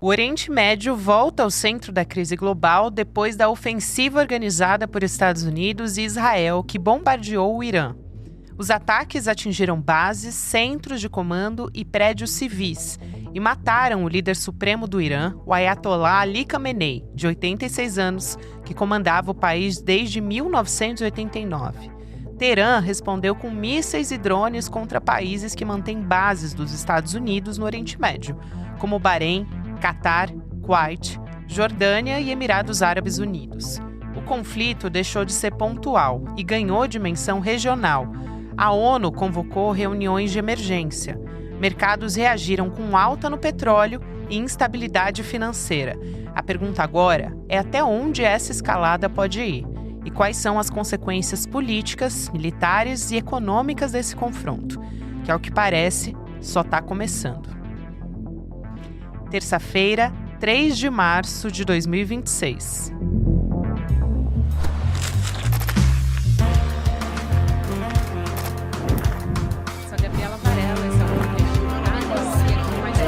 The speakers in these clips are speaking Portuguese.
O Oriente Médio volta ao centro da crise global depois da ofensiva organizada por Estados Unidos e Israel, que bombardeou o Irã. Os ataques atingiram bases, centros de comando e prédios civis e mataram o líder supremo do Irã, o Ayatollah Ali Khamenei, de 86 anos, que comandava o país desde 1989. Teherã respondeu com mísseis e drones contra países que mantêm bases dos Estados Unidos no Oriente Médio, como Bahrein, Catar, Kuwait, Jordânia e Emirados Árabes Unidos. O conflito deixou de ser pontual e ganhou dimensão regional. A ONU convocou reuniões de emergência. Mercados reagiram com alta no petróleo e instabilidade financeira. A pergunta agora é até onde essa escalada pode ir e quais são as consequências políticas, militares e econômicas desse confronto, que, ao que parece, só está começando. Terça-feira, 3 de março de 2026. Sou Gabriela Varela, esse é o podcast Detalhes, e aqui mais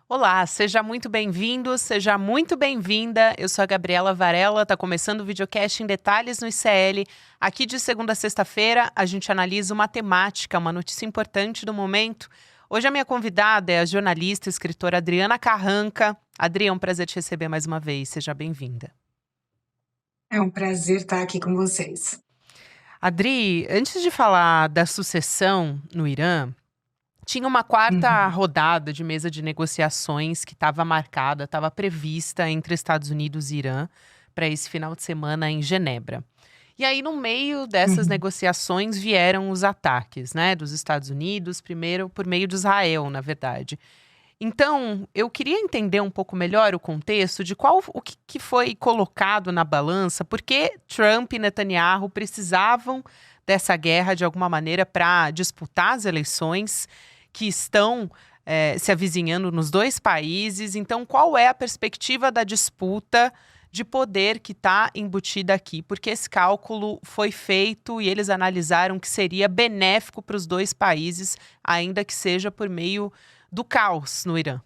Olá, seja muito bem-vindo, seja muito bem-vinda. Eu sou a Gabriela Varela, está começando o videocast em Detalhes no ICL. Aqui de segunda a sexta-feira a gente analisa uma temática, uma notícia importante do momento. Hoje a minha convidada é a jornalista e escritora Adriana Carranca. Adri, é um prazer te receber mais uma vez, seja bem-vinda. É um prazer estar aqui com vocês. Adri, antes de falar da sucessão no Irã, tinha uma quarta rodada de mesa de negociações que estava marcada, estava prevista entre Estados Unidos e Irã para esse final de semana em Genebra. E aí, no meio dessas negociações, vieram os ataques, né, dos Estados Unidos, primeiro por meio de Israel, na verdade. Então, eu queria entender um pouco melhor o contexto de o que foi colocado na balança, porque Trump e Netanyahu precisavam dessa guerra de alguma maneira para disputar as eleições que estão se avizinhando nos dois países. Então, qual é a perspectiva da disputa de poder que está embutida aqui? Porque esse cálculo foi feito e eles analisaram que seria benéfico para os dois países, ainda que seja por meio do caos no Irã.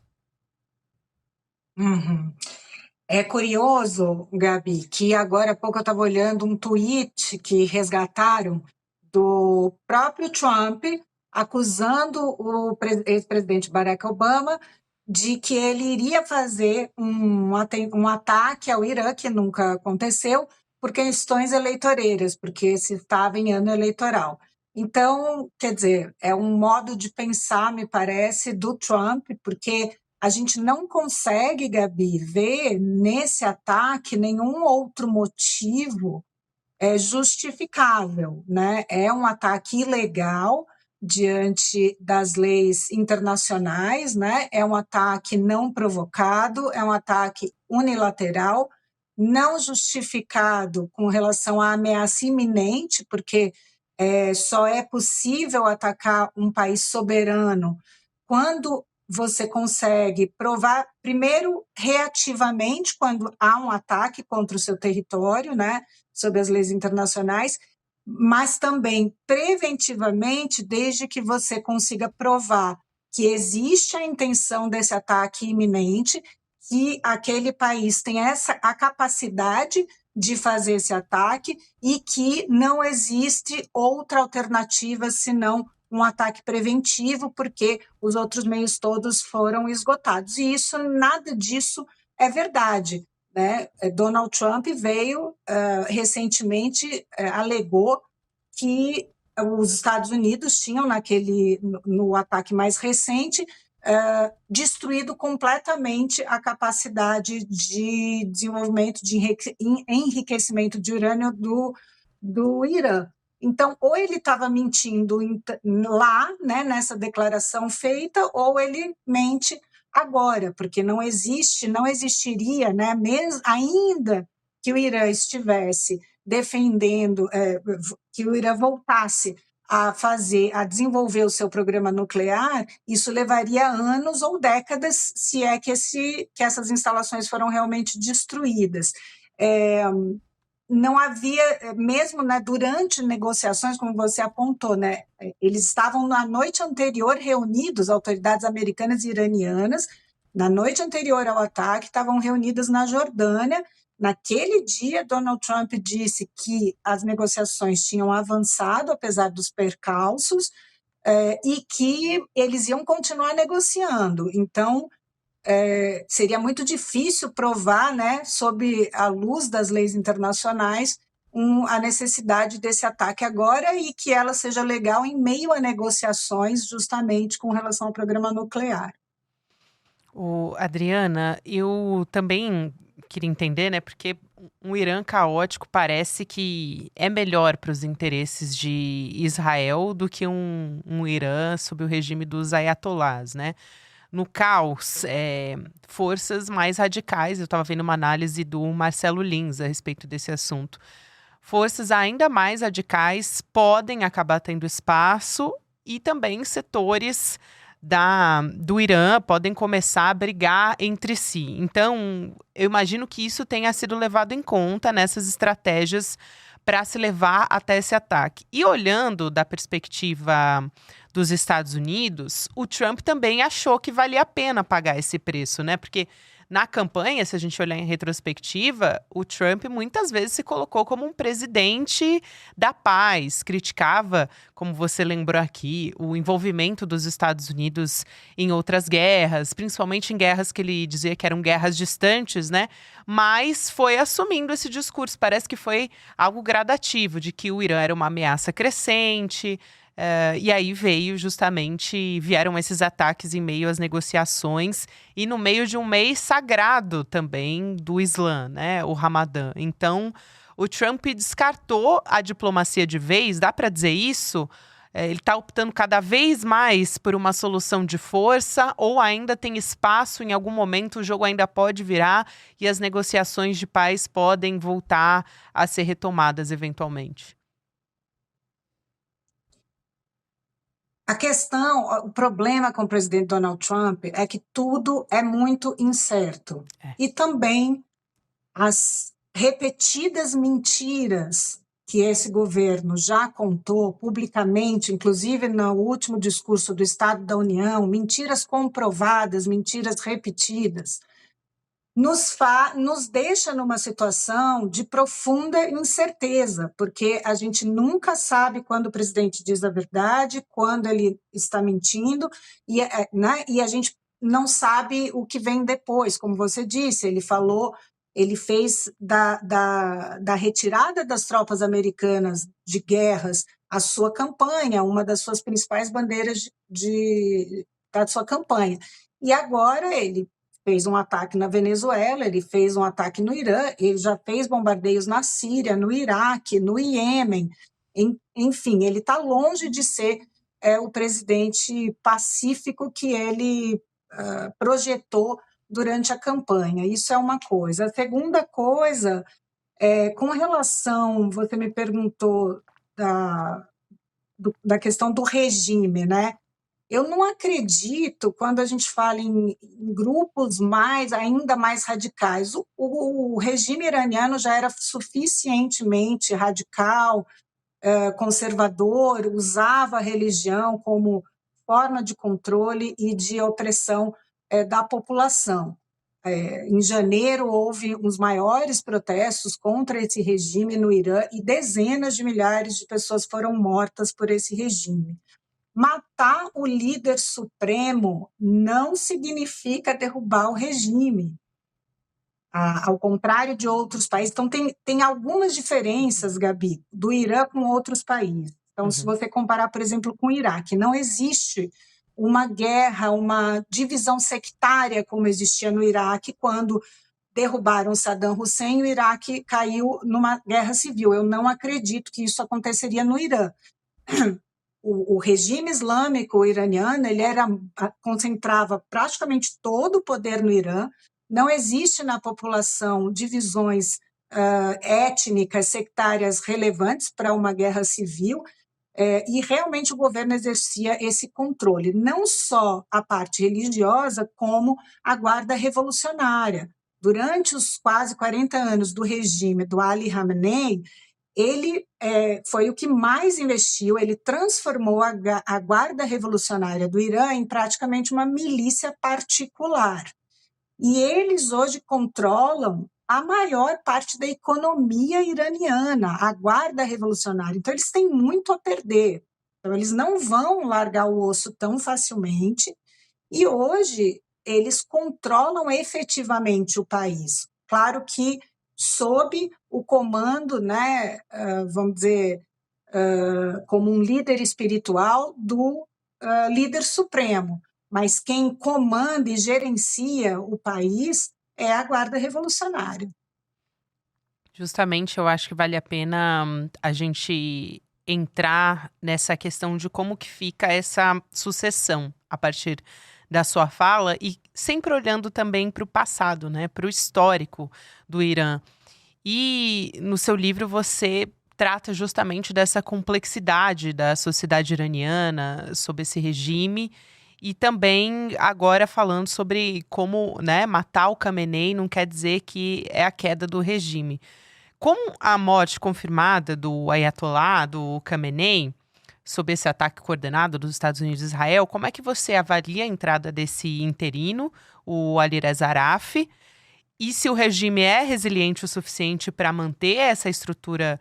É curioso, Gabi, que agora há pouco eu estava olhando um tweet que resgataram do próprio Trump acusando o ex-presidente Barack Obama de que ele iria fazer um ataque ao Irã, que nunca aconteceu, por questões eleitoreiras, porque se estava em ano eleitoral. Então, quer dizer, é um modo de pensar, me parece, do Trump, porque a gente não consegue, Gabi, ver nesse ataque nenhum outro motivo justificável, né? É um ataque ilegal diante das leis internacionais, né? É um ataque não provocado, é um ataque unilateral, não justificado com relação à ameaça iminente, porque só é possível atacar um país soberano quando você consegue provar, primeiro, reativamente, quando há um ataque contra o seu território, né, sob as leis internacionais, mas também preventivamente, desde que você consiga provar que existe a intenção desse ataque iminente, que aquele país tem a capacidade de fazer esse ataque e que não existe outra alternativa senão um ataque preventivo, porque os outros meios todos foram esgotados. E isso, nada disso é verdade, né? Donald Trump veio recentemente, alegou que os Estados Unidos tinham no ataque mais recente destruído completamente a capacidade de desenvolvimento, de enriquecimento de urânio do Irã. Então, ou ele estava mentindo lá, né, nessa declaração feita, ou ele mente agora, porque não existiria, né, mesmo, ainda que o Irã estivesse defendendo, que o Irã voltasse a desenvolver o seu programa nuclear, isso levaria anos ou décadas, se é que essas instalações foram realmente destruídas. não havia, mesmo, né, durante negociações, como você apontou, né, eles estavam na noite anterior reunidos, autoridades americanas e iranianas, na noite anterior ao ataque, estavam reunidas na Jordânia. Naquele dia, Donald Trump disse que as negociações tinham avançado, apesar dos percalços, e que eles iam continuar negociando. Então, seria muito difícil provar, né, sob a luz das leis internacionais, a necessidade desse ataque agora e que ela seja legal em meio a negociações justamente com relação ao programa nuclear. Adriana, eu também queria entender, né? Porque um Irã caótico parece que é melhor para os interesses de Israel do que um Irã sob o regime dos ayatolás, né? No caos, forças mais radicais. Eu estava vendo uma análise do Marcelo Lins a respeito desse assunto. Forças ainda mais radicais podem acabar tendo espaço e também setores do Irã podem começar a brigar entre si. Então, eu imagino que isso tenha sido levado em conta nessas estratégias para se levar até esse ataque. E olhando da perspectiva dos Estados Unidos, o Trump também achou que valia a pena pagar esse preço, né? Porque na campanha, se a gente olhar em retrospectiva, o Trump muitas vezes se colocou como um presidente da paz, criticava, como você lembrou aqui, o envolvimento dos Estados Unidos em outras guerras, principalmente em guerras que ele dizia que eram guerras distantes, né? Mas foi assumindo esse discurso, parece que foi algo gradativo, de que o Irã era uma ameaça crescente. E aí vieram esses ataques em meio às negociações e no meio de um mês sagrado também do Islã, né, o Ramadã. Então, o Trump descartou a diplomacia de vez, dá para dizer isso? Ele está optando cada vez mais por uma solução de força ou ainda tem espaço, em algum momento o jogo ainda pode virar e as negociações de paz podem voltar a ser retomadas eventualmente? A questão, o problema com o presidente Donald Trump é que tudo é muito incerto. E também as repetidas mentiras que esse governo já contou publicamente, inclusive no último discurso do Estado da União, mentiras comprovadas, mentiras repetidas, nos deixa numa situação de profunda incerteza, porque a gente nunca sabe quando o presidente diz a verdade, quando ele está mentindo, né, e a gente não sabe o que vem depois. Como você disse, ele fez da retirada das tropas americanas de guerras a sua campanha, uma das suas principais bandeiras da sua campanha. E agora ele fez um ataque na Venezuela, ele fez um ataque no Irã, ele já fez bombardeios na Síria, no Iraque, no Iêmen. Enfim, ele está longe de ser o presidente pacífico que ele projetou durante a campanha. Isso é uma coisa. A segunda coisa, com relação, você me perguntou da questão do regime, né? Eu não acredito, quando a gente fala em grupos ainda mais radicais, o regime iraniano já era suficientemente radical, conservador, usava a religião como forma de controle e de opressão da população. Em janeiro, houve os maiores protestos contra esse regime no Irã e dezenas de milhares de pessoas foram mortas por esse regime. Matar o líder supremo não significa derrubar o regime, ao contrário de outros países. Então, tem algumas diferenças, Gabi, do Irã com outros países. Então, se você comparar, por exemplo, com o Iraque, não existe uma guerra, uma divisão sectária como existia no Iraque quando derrubaram Saddam Hussein e o Iraque caiu numa guerra civil. Eu não acredito que isso aconteceria no Irã. O regime islâmico iraniano concentrava praticamente todo o poder no Irã. Não existe na população divisões étnicas, sectárias relevantes para uma guerra civil, e realmente o governo exercia esse controle, não só a parte religiosa, como a guarda revolucionária durante os quase 40 anos do regime do Ali Khamenei, ele foi o que mais investiu, ele transformou a Guarda Revolucionária do Irã em praticamente uma milícia particular. E eles hoje controlam a maior parte da economia iraniana, a Guarda Revolucionária. Então, eles têm muito a perder. Então, eles não vão largar o osso tão facilmente. E hoje, eles controlam efetivamente o país. Claro que sob o comando, né, vamos dizer, como um líder espiritual do líder supremo. Mas quem comanda e gerencia o país é a Guarda Revolucionária. Justamente eu acho que vale a pena a gente entrar nessa questão de como que fica essa sucessão a partir da sua fala e sempre olhando também para o passado, né, para o histórico do Irã. E no seu livro você trata justamente dessa complexidade da sociedade iraniana, sobre esse regime, e também agora falando sobre como, né, matar o Khamenei não quer dizer que é a queda do regime. Com a morte confirmada do Ayatollah, do Khamenei, sob esse ataque coordenado dos Estados Unidos e Israel, como é que você avalia a entrada desse interino, o Ali Reza Araf, e se o regime é resiliente o suficiente para manter essa estrutura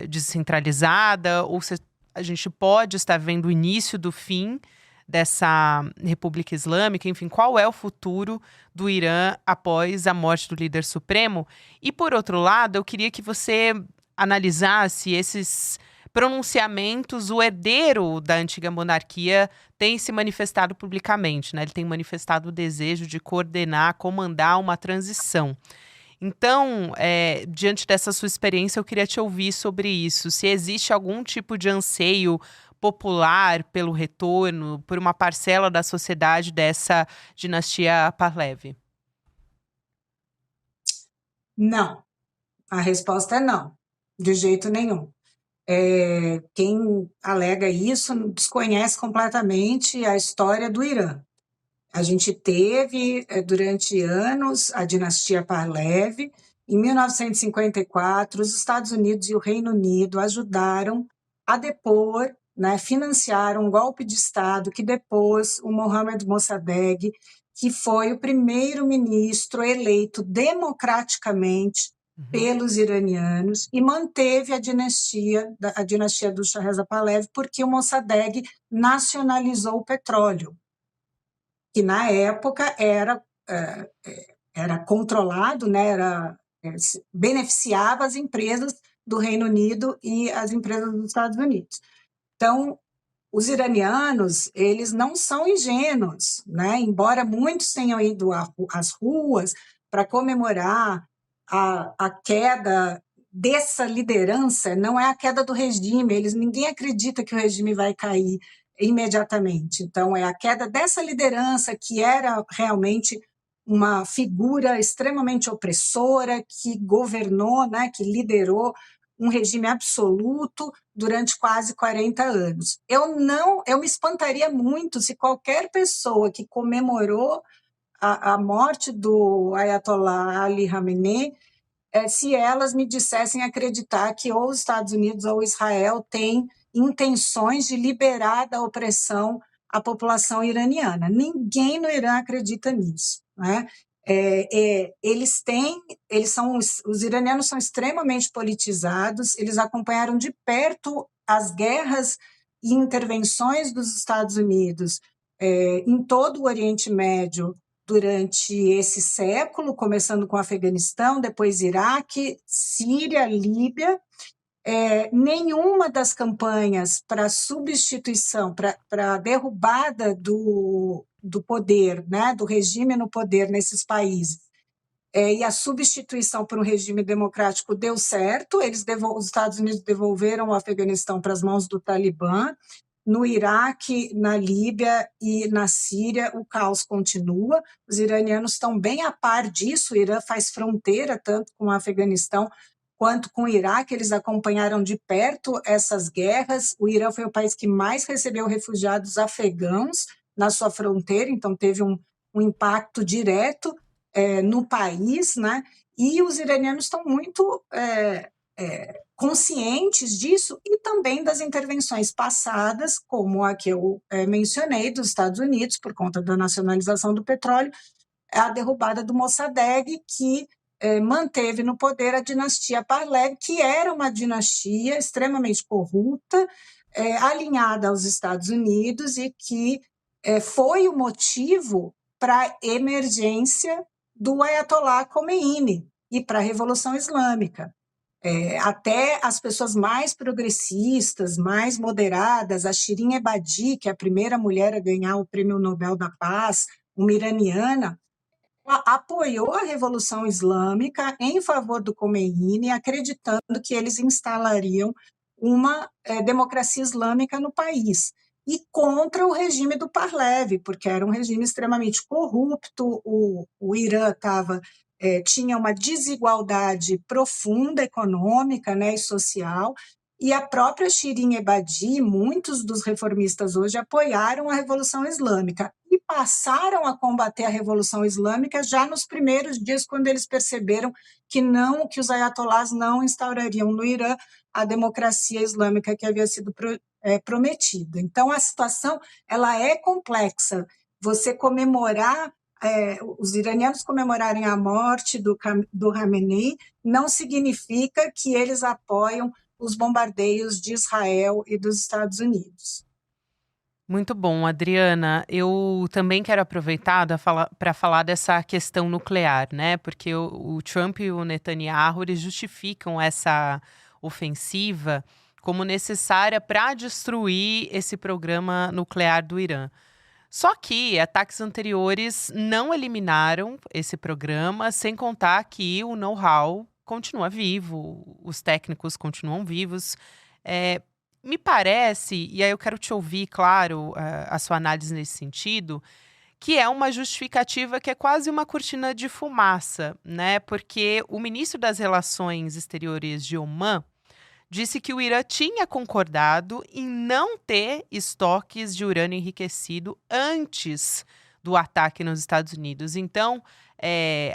descentralizada, ou se a gente pode estar vendo o início do fim dessa República Islâmica, enfim, qual é o futuro do Irã após a morte do líder supremo? E, por outro lado, eu queria que você analisasse esses pronunciamentos. O herdeiro da antiga monarquia tem se manifestado publicamente, né? Ele tem manifestado o desejo de coordenar, comandar uma transição. Então, diante dessa sua experiência, eu queria te ouvir sobre isso. Se existe algum tipo de anseio popular pelo retorno, por uma parcela da sociedade dessa dinastia Pahlavi? Não, a resposta é não, de jeito nenhum. Quem alega isso desconhece completamente a história do Irã. A gente teve, durante anos, a dinastia Pahlavi. Em 1954, os Estados Unidos e o Reino Unido ajudaram a depor, né, financiaram um golpe de Estado que depôs o Mohammad Mossadegh, que foi o primeiro-ministro eleito democraticamente pelos iranianos e manteve a dinastia do Shah Reza Pahlavi, porque o Mossadegh nacionalizou o petróleo, que na época era controlado, né, beneficiava as empresas do Reino Unido e as empresas dos Estados Unidos. Então, os iranianos, eles não são ingênuos, né? Embora muitos tenham ido às ruas para comemorar a queda dessa liderança, não é a queda do regime, ninguém acredita que o regime vai cair imediatamente. Então, é a queda dessa liderança que era realmente uma figura extremamente opressora, que governou, né, que liderou um regime absoluto durante quase 40 anos. Eu me espantaria muito se qualquer pessoa que comemorou a morte do Ayatollah Ali Khamenei, se elas me dissessem acreditar que ou os Estados Unidos ou Israel têm intenções de liberar da opressão a população iraniana. Ninguém no Irã acredita nisso, né? Os iranianos são extremamente politizados, eles acompanharam de perto as guerras e intervenções dos Estados Unidos em todo o Oriente Médio durante esse século, começando com o Afeganistão, depois Iraque, Síria, Líbia. Nenhuma das campanhas para substituição, para derrubada do poder, né, do regime no poder nesses países, e a substituição por um regime democrático deu certo. Os Estados Unidos devolveram o Afeganistão para as mãos do Talibã. No Iraque, na Líbia e na Síria, o caos continua. Os iranianos estão bem a par disso. O Irã faz fronteira tanto com o Afeganistão quanto com o Iraque. Eles acompanharam de perto essas guerras. O Irã foi o país que mais recebeu refugiados afegãos na sua fronteira, então teve um impacto direto no país, né? E os iranianos estão muito conscientes disso e também das intervenções passadas, como a que eu mencionei, dos Estados Unidos, por conta da nacionalização do petróleo, a derrubada do Mossadegh, que manteve no poder a dinastia Pahlavi, que era uma dinastia extremamente corrupta, alinhada aos Estados Unidos e que foi o motivo para a emergência do Ayatollah Khomeini e para a Revolução Islâmica. Até as pessoas mais progressistas, mais moderadas, a Shirin Ebadi, que é a primeira mulher a ganhar o Prêmio Nobel da Paz, uma iraniana, apoiou a Revolução Islâmica em favor do Khomeini, acreditando que eles instalariam uma democracia islâmica no país, e contra o regime do Pahlavi, porque era um regime extremamente corrupto, o Irã tinha uma desigualdade profunda econômica, né, e social, e a própria Shirin Ebadi, muitos dos reformistas hoje apoiaram a Revolução Islâmica e passaram a combater a Revolução Islâmica já nos primeiros dias, quando eles perceberam que os ayatolás não instaurariam no Irã a democracia islâmica que havia sido prometida. Então, a situação ela é complexa. Você comemorar, os iranianos comemorarem a morte do Khamenei não significa que eles apoiam os bombardeios de Israel e dos Estados Unidos. Muito bom, Adriana. Eu também quero aproveitar para falar dessa questão nuclear, né? Porque o Trump e o Netanyahu eles justificam essa ofensiva como necessária para destruir esse programa nuclear do Irã. Só que ataques anteriores não eliminaram esse programa, sem contar que o know-how continua vivo, os técnicos continuam vivos. Me parece, e aí eu quero te ouvir, claro, a sua análise nesse sentido, que é uma justificativa que é quase uma cortina de fumaça, né? Porque o ministro das Relações Exteriores de Omã disse que o Irã tinha concordado em não ter estoques de urânio enriquecido antes do ataque nos Estados Unidos. Então,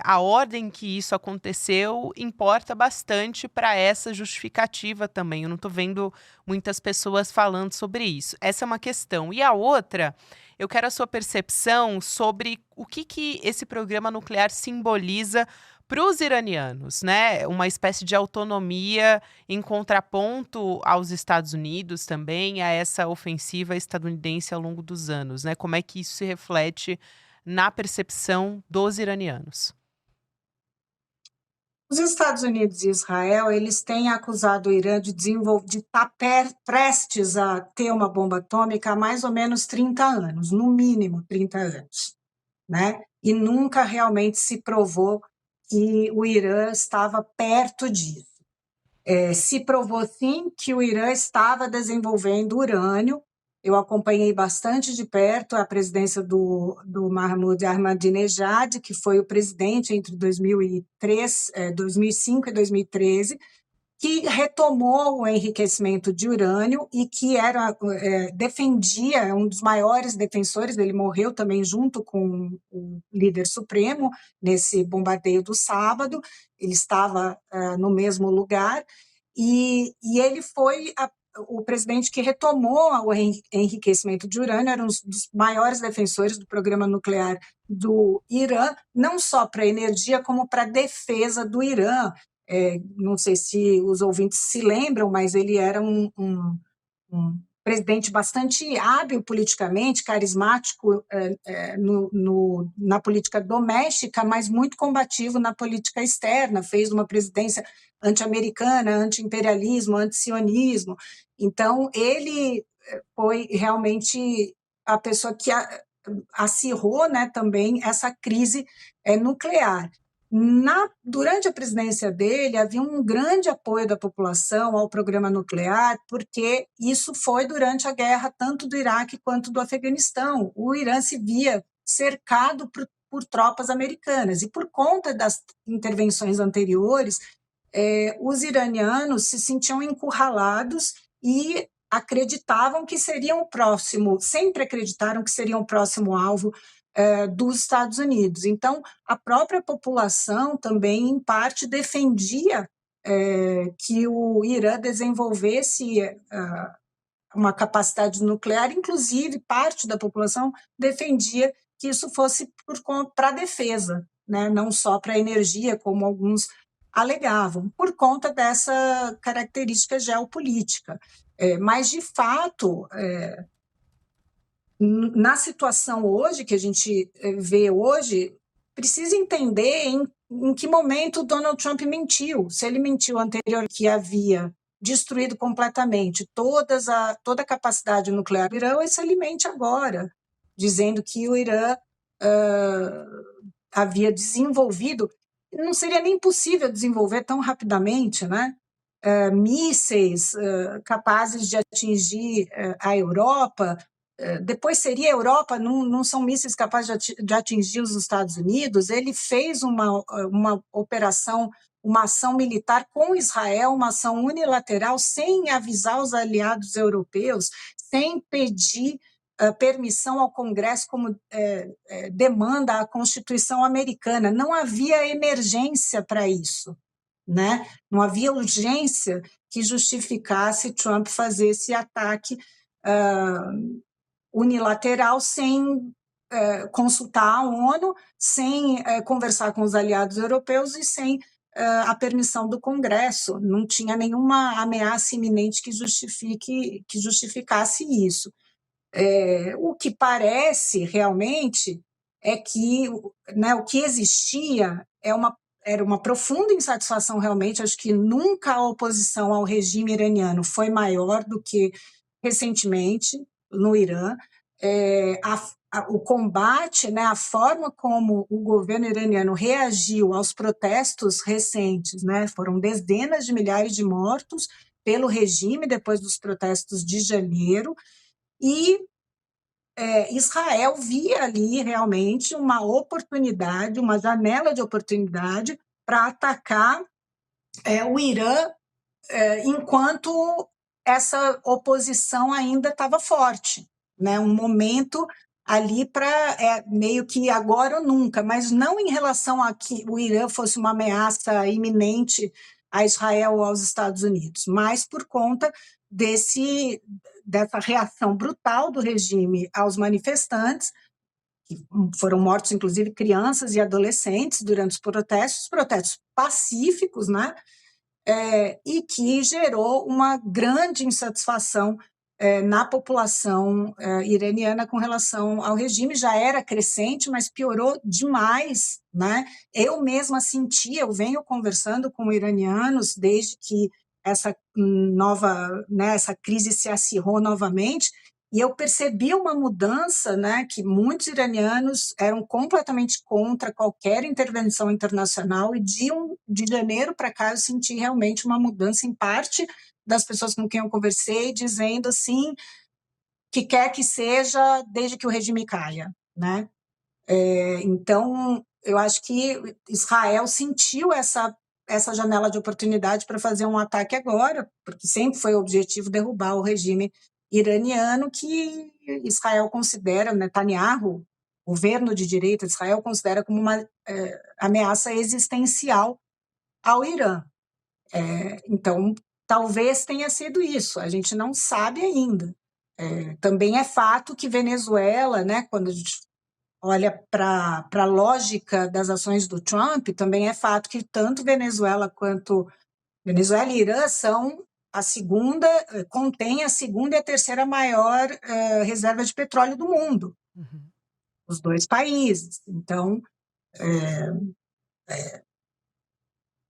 a ordem que isso aconteceu importa bastante para essa justificativa também. Eu não estou vendo muitas pessoas falando sobre isso. Essa é uma questão. E a outra, eu quero a sua percepção sobre o que esse programa nuclear simboliza para os iranianos, né? Uma espécie de autonomia em contraponto aos Estados Unidos também, a essa ofensiva estadunidense ao longo dos anos, né? Como é que isso se reflete na percepção dos iranianos? Os Estados Unidos e Israel, eles têm acusado o Irã de estar prestes a ter uma bomba atômica há mais ou menos 30 anos, no mínimo 30 anos, né? E nunca realmente se provou que o Irã estava perto disso. Se provou, sim, que o Irã estava desenvolvendo urânio. Eu acompanhei bastante de perto a presidência do Mahmoud Ahmadinejad, que foi o presidente entre 2005 e 2013, que retomou o enriquecimento de urânio e que defendia, é um dos maiores defensores, ele morreu também junto com o líder supremo nesse bombardeio do sábado, ele estava no mesmo lugar, e ele foi o presidente que retomou o enriquecimento de urânio, era um dos maiores defensores do programa nuclear do Irã, não só para energia, como para a defesa do Irã. Não sei se os ouvintes se lembram, mas ele era um presidente bastante hábil politicamente, carismático na política doméstica, mas muito combativo na política externa, fez uma presidência anti-americana, anti-imperialismo, anti-sionismo. Então, ele foi realmente a pessoa que acirrou, né, também essa crise nuclear. Durante a presidência dele, havia um grande apoio da população ao programa nuclear, porque isso foi durante a guerra tanto do Iraque quanto do Afeganistão. O Irã se via cercado por tropas americanas, e por conta das intervenções anteriores, os iranianos se sentiam encurralados e acreditavam que seriam sempre acreditaram que seriam o próximo alvo dos Estados Unidos. Então, a própria população também, em parte, defendia que o Irã desenvolvesse uma capacidade nuclear, inclusive parte da população defendia que isso fosse para a defesa, né? Não só para a energia, como alguns alegavam, por conta dessa característica geopolítica. Mas, de fato, na situação hoje, que a gente vê hoje, precisa entender em que momento Donald Trump mentiu. Se ele mentiu anterior, que havia destruído completamente toda a capacidade nuclear do Irã, ou se ele mente agora, dizendo que o Irã havia desenvolvido, não seria nem possível desenvolver tão rapidamente, né? Mísseis capazes de atingir a Europa. Depois seria a Europa, não são mísseis capazes de atingir os Estados Unidos. Ele fez uma operação, uma ação militar com Israel, uma ação unilateral, sem avisar os aliados europeus, sem pedir permissão ao Congresso, como demanda a Constituição americana. Não havia emergência para isso, né? Não havia urgência que justificasse Trump fazer esse ataque unilateral sem consultar a ONU, sem conversar com os aliados europeus e sem a permissão do Congresso. Não tinha nenhuma ameaça iminente que justificasse isso. O que parece realmente é que, né, o que existia era uma profunda insatisfação realmente. Acho que nunca a oposição ao regime iraniano foi maior do que recentemente no Irã. O combate, né, a forma como o governo iraniano reagiu aos protestos recentes, né, foram dezenas de milhares de mortos pelo regime depois dos protestos de janeiro, e Israel via ali realmente uma oportunidade, uma janela de oportunidade para atacar o Irã enquanto essa oposição ainda estava forte, né? Um momento ali para meio que agora ou nunca, mas não em relação a que o Irã fosse uma ameaça iminente a Israel ou aos Estados Unidos, mas por conta dessa reação brutal do regime aos manifestantes, que foram mortos, inclusive, crianças e adolescentes durante os protestos pacíficos, né? E que gerou uma grande insatisfação na população iraniana com relação ao regime. Já era crescente, mas piorou demais, né? Eu mesma sentia, eu venho conversando com iranianos desde que essa essa crise se acirrou novamente, e eu percebi uma mudança, né, que muitos iranianos eram completamente contra qualquer intervenção internacional, e de janeiro para cá eu senti realmente uma mudança em parte das pessoas com quem eu conversei, dizendo assim, que quer que seja desde que o regime caia, né? Então, eu acho que Israel sentiu essa janela de oportunidade para fazer um ataque agora, porque sempre foi o objetivo derrubar o regime iraniano, que Israel considera, Netanyahu, o governo de direita de Israel, considera como uma ameaça existencial ao Irã. Então, talvez tenha sido isso, a gente não sabe ainda. Também é fato que Venezuela, né, quando a gente olha para a lógica das ações do Trump, também é fato que tanto Venezuela e Irã são contém a segunda e a terceira maior reserva de petróleo do mundo, os dois países. Então,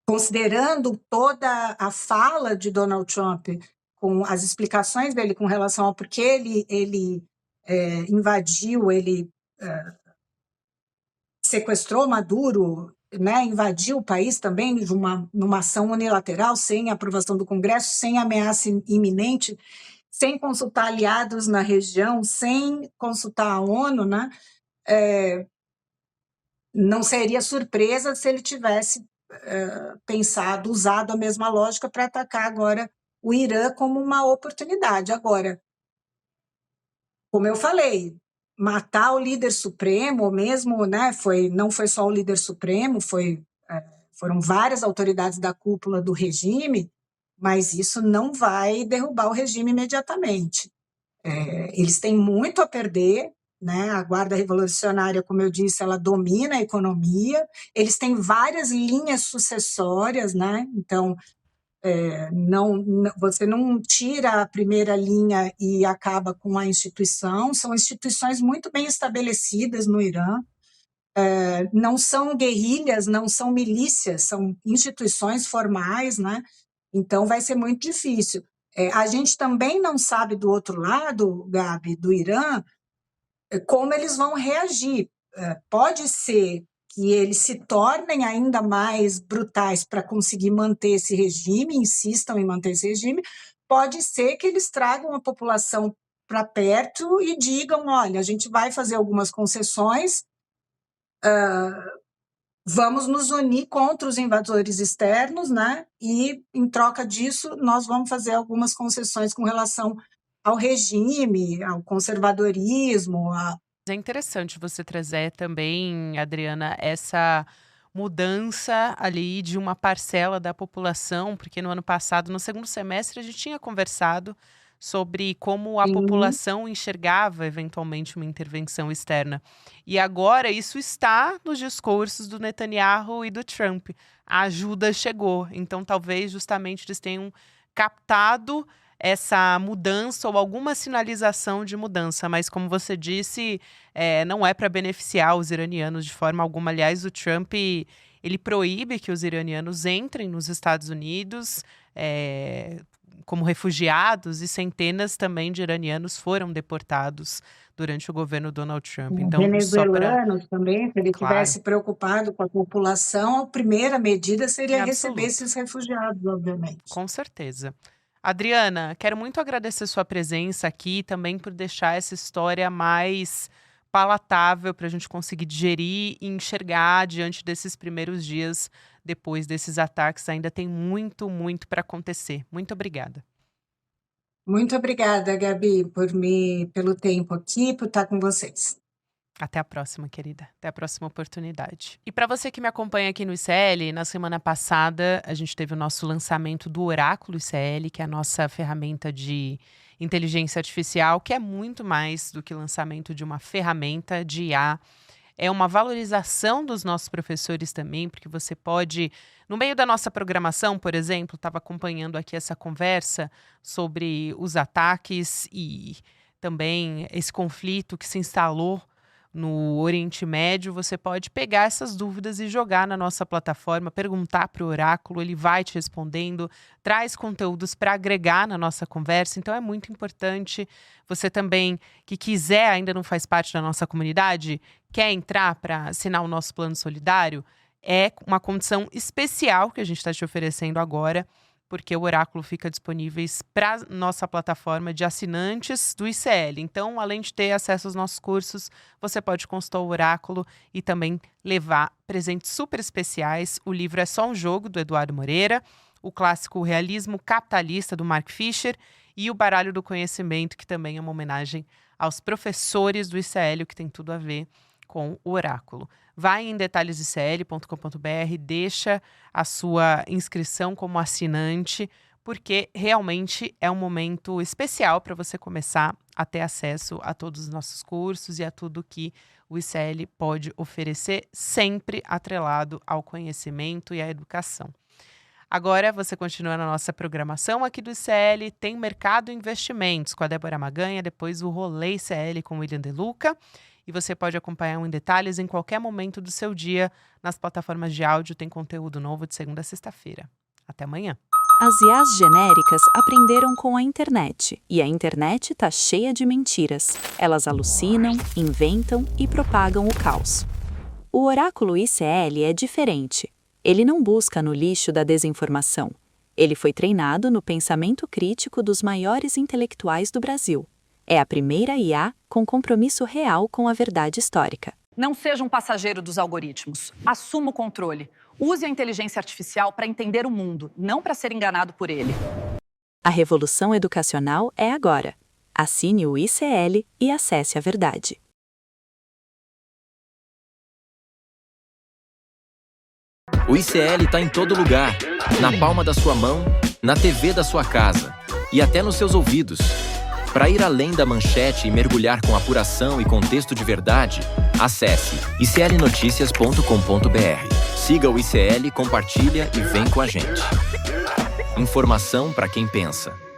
considerando toda a fala de Donald Trump, com as explicações dele com relação ao porquê ele invadiu, ele sequestrou Maduro, né, invadiu o país também numa ação unilateral, sem aprovação do Congresso, sem ameaça iminente, sem consultar aliados na região, sem consultar a ONU, né? Não seria surpresa se ele tivesse usado a mesma lógica para atacar agora o Irã como uma oportunidade. Agora, como eu falei, matar o líder supremo, ou mesmo, né, não foi só o líder supremo, foram várias autoridades da cúpula do regime, mas isso não vai derrubar o regime imediatamente. Eles têm muito a perder, né? A Guarda Revolucionária, como eu disse, ela domina a economia, eles têm várias linhas sucessórias, né? Então, você não tira a primeira linha e acaba com a instituição, são instituições muito bem estabelecidas no Irã, não são guerrilhas, não são milícias, são instituições formais, né? Então vai ser muito difícil. A gente também não sabe do outro lado, Gabi, do Irã, como eles vão reagir. Pode ser que eles se tornem ainda mais brutais para conseguir manter esse regime, insistam em manter esse regime, pode ser que eles tragam a população para perto e digam, olha, a gente vai fazer algumas concessões, vamos nos unir contra os invasores externos, né? E, em troca disso, nós vamos fazer algumas concessões com relação ao regime, ao conservadorismo. É interessante você trazer também, Adriana, essa mudança ali de uma parcela da população, porque no ano passado, no segundo semestre, a gente tinha conversado sobre como a Sim, população enxergava eventualmente uma intervenção externa. E agora isso está nos discursos do Netanyahu e do Trump. A ajuda chegou. Então, talvez justamente eles tenham captado essa mudança ou alguma sinalização de mudança, mas como você disse, não é para beneficiar os iranianos de forma alguma. Aliás, o Trump, ele proíbe que os iranianos entrem nos Estados Unidos, como refugiados, e centenas também de iranianos foram deportados durante o governo Donald Trump. Então, só para... venezuelanos também, se ele Claro, tivesse preocupado com a população, a primeira medida em seria receber absoluto. esses refugiados, obviamente. Com certeza. Adriana, quero muito agradecer sua presença aqui também por deixar essa história mais palatável para a gente conseguir digerir e enxergar diante desses primeiros dias depois desses ataques. Ainda tem muito, muito para acontecer. Muito obrigada. Muito obrigada, Gabi, pelo tempo aqui, por estar com vocês. Até a próxima, querida. Até a próxima oportunidade. E para você que me acompanha aqui no ICL, na semana passada a gente teve o nosso lançamento do Oráculo ICL, que é a nossa ferramenta de inteligência artificial, que é muito mais do que o lançamento de uma ferramenta de IA. É uma valorização dos nossos professores também, porque você pode, no meio da nossa programação, por exemplo, estava acompanhando aqui essa conversa sobre os ataques e também esse conflito que se instalou no Oriente Médio. Você pode pegar essas dúvidas e jogar na nossa plataforma, perguntar para o Oráculo, ele vai te respondendo, traz conteúdos para agregar na nossa conversa. Então é muito importante. Você também que quiser, ainda não faz parte da nossa comunidade, quer entrar para assinar o nosso plano solidário, é uma condição especial que a gente está te oferecendo agora, porque o Oráculo fica disponível para nossa plataforma de assinantes do ICL. Então, além de ter acesso aos nossos cursos, você pode consultar o Oráculo e também levar presentes super especiais. O livro É Só um Jogo, do Eduardo Moreira, o clássico Realismo Capitalista, do Mark Fisher, e o Baralho do Conhecimento, que também é uma homenagem aos professores do ICL, que tem tudo a ver com o Oráculo. Vai em detalhesicl.com.br, deixa a sua inscrição como assinante, porque realmente é um momento especial para você começar a ter acesso a todos os nossos cursos e a tudo que o ICL pode oferecer, sempre atrelado ao conhecimento e à educação. Agora você continua na nossa programação aqui do ICL, tem Mercado e Investimentos com a Débora Maganha, depois o Rolê ICL com o William De Luca. E você pode acompanhar Em Detalhes em qualquer momento do seu dia. Nas plataformas de áudio tem conteúdo novo de segunda a sexta-feira. Até amanhã. As IAs genéricas aprenderam com a internet, e a internet está cheia de mentiras. Elas alucinam, inventam e propagam o caos. O Oráculo ICL é diferente. Ele não busca no lixo da desinformação. Ele foi treinado no pensamento crítico dos maiores intelectuais do Brasil. É a primeira IA com compromisso real com a verdade histórica. Não seja um passageiro dos algoritmos. Assuma o controle. Use a inteligência artificial para entender o mundo, não para ser enganado por ele. A revolução educacional é agora. Assine o ICL e acesse a verdade. O ICL está em todo lugar, na palma da sua mão, na TV da sua casa e até nos seus ouvidos. Para ir além da manchete e mergulhar com apuração e contexto de verdade, acesse iclnoticias.com.br. Siga o ICL, compartilha e vem com a gente. Informação para quem pensa.